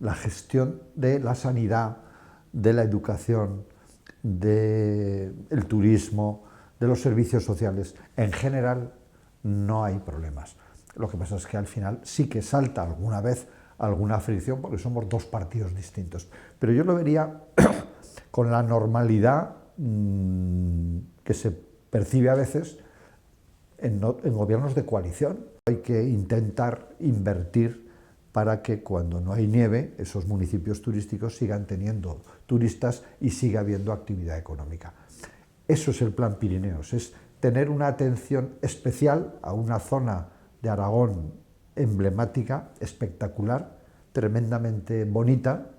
la gestión de la sanidad, de la educación, del turismo, de los servicios sociales, en general no hay problemas. Lo que pasa es que al final sí que salta alguna vez alguna fricción porque somos dos partidos distintos. Pero yo lo vería con la normalidad que se percibe a veces en gobiernos de coalición. Hay que intentar invertir para que cuando no hay nieve esos municipios turísticos sigan teniendo turistas y siga habiendo actividad económica. Eso es el Plan Pirineos, es tener una atención especial a una zona de Aragón emblemática, espectacular, tremendamente bonita,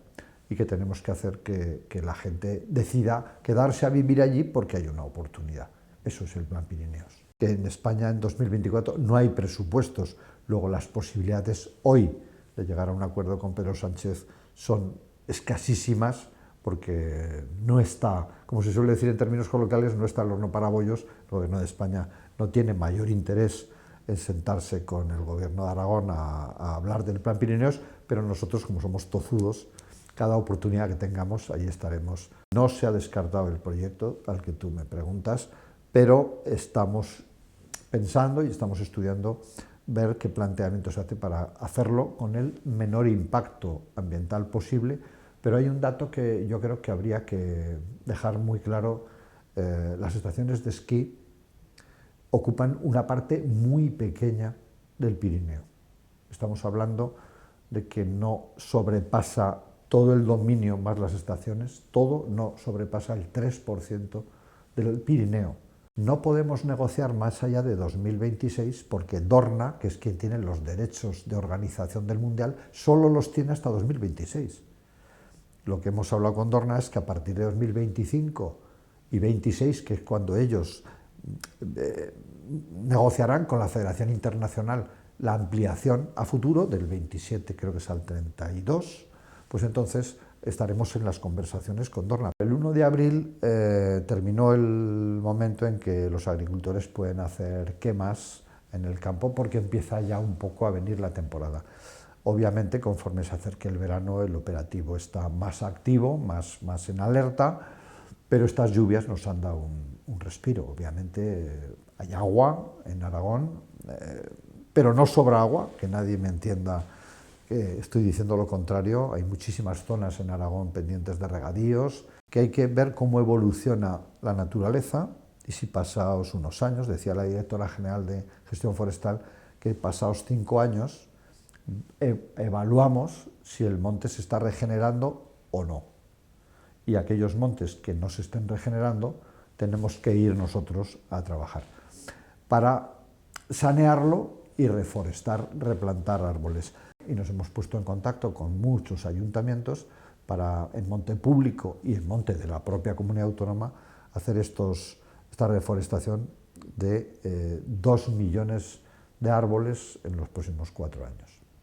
y que tenemos que hacer que la gente decida quedarse a vivir allí porque hay una oportunidad. Eso es el Plan Pirineos. Que en España en 2024 no hay presupuestos, luego las posibilidades hoy de llegar a un acuerdo con Pedro Sánchez son escasísimas, porque no está, como se suele decir en términos coloquiales, no está el horno para bollos. El gobierno de España no tiene mayor interés en sentarse con el gobierno de Aragón a hablar del Plan Pirineos, pero nosotros, como somos tozudos, cada oportunidad que tengamos, ahí estaremos. No se ha descartado el proyecto al que tú me preguntas, pero estamos pensando y estamos estudiando ver qué planteamiento se hace para hacerlo con el menor impacto ambiental posible. Pero hay un dato que yo creo que habría que dejar muy claro. Las estaciones de esquí ocupan una parte muy pequeña del Pirineo. Estamos hablando de que no sobrepasa todo el dominio más las estaciones, todo no sobrepasa el 3% del Pirineo. No podemos negociar más allá de 2026 porque Dorna, que es quien tiene los derechos de organización del Mundial, solo los tiene hasta 2026. Lo que hemos hablado con Dorna es que a partir de 2025 y 26, que es cuando ellos negociarán con la Federación Internacional la ampliación a futuro, del 27 creo que es al 32, pues entonces estaremos en las conversaciones con Dorna. El 1 de abril terminó el momento en que los agricultores pueden hacer quemas en el campo porque empieza ya un poco a venir la temporada. Obviamente, conforme se acerque el verano, el operativo está más activo, más en alerta, pero estas lluvias nos han dado un respiro. Obviamente hay agua en Aragón, pero no sobra agua, que nadie me entienda que estoy diciendo lo contrario. Hay muchísimas zonas en Aragón pendientes de regadíos, que hay que ver cómo evoluciona la naturaleza, y si pasados unos años, decía la directora general de Gestión Forestal, que pasados 5 años evaluamos si el monte se está regenerando o no. Y aquellos montes que no se estén regenerando, tenemos que ir nosotros a trabajar para sanearlo y reforestar, replantar árboles. Y nos hemos puesto en contacto con muchos ayuntamientos para, en monte público y en monte de la propia comunidad autónoma, hacer esta reforestación de 2 millones de árboles en los próximos 4 años.